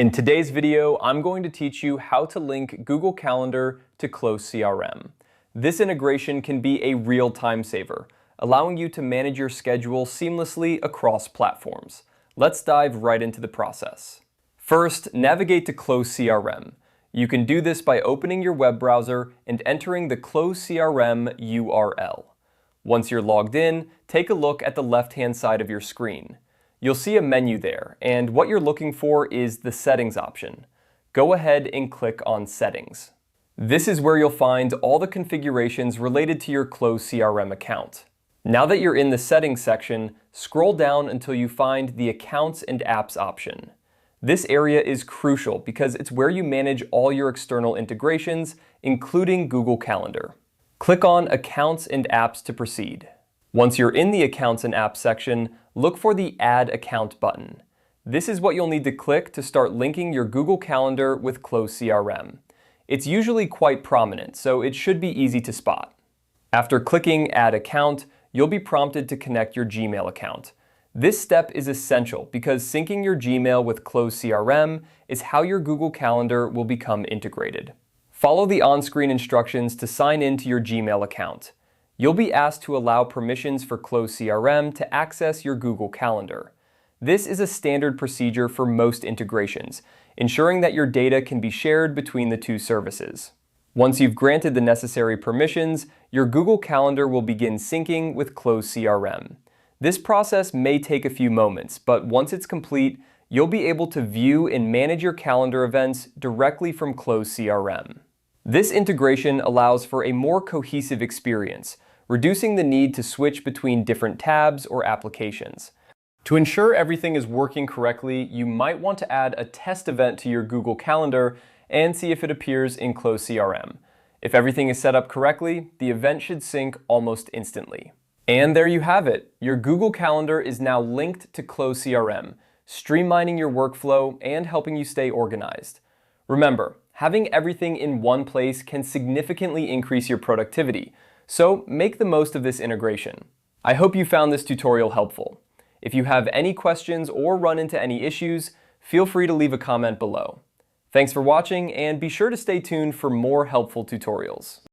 In today's video, I'm going to teach you how to link Google Calendar to Close CRM. This integration can be a real time saver, allowing you to manage your schedule seamlessly across platforms. Let's dive right into the process. First, navigate to Close CRM. You can do this by opening your web browser and entering the Close CRM URL. Once you're logged in, take a look at the left-hand side of your screen. You'll see a menu there, and what you're looking for is the Settings option. Go ahead and click on Settings. This is where you'll find all the configurations related to your Close CRM account. Now that you're in the Settings section, scroll down until you find the Accounts and Apps option. This area is crucial because it's where you manage all your external integrations, including Google Calendar. Click on Accounts and Apps to proceed. Once you're in the Accounts and Apps section, look for the Add Account button. This is what you'll need to click to start linking your Google Calendar with Close CRM. It's usually quite prominent, so it should be easy to spot. After clicking Add Account, you'll be prompted to connect your Gmail account. This step is essential because syncing your Gmail with Close CRM is how your Google Calendar will become integrated. Follow the on-screen instructions to sign in to your Gmail account. You'll be asked to allow permissions for Close CRM to access your Google Calendar. This is a standard procedure for most integrations, ensuring that your data can be shared between the two services. Once you've granted the necessary permissions, your Google Calendar will begin syncing with Close CRM. This process may take a few moments, but once it's complete, you'll be able to view and manage your calendar events directly from Close CRM. This integration allows for a more cohesive experience, reducing the need to switch between different tabs or applications. To ensure everything is working correctly, you might want to add a test event to your Google Calendar and see if it appears in Close CRM. If everything is set up correctly, the event should sync almost instantly. And there you have it. Your Google Calendar is now linked to Close CRM, streamlining your workflow and helping you stay organized. Remember, having everything in one place can significantly increase your productivity, so make the most of this integration. I hope you found this tutorial helpful. If you have any questions or run into any issues, feel free to leave a comment below. Thanks for watching, and be sure to stay tuned for more helpful tutorials.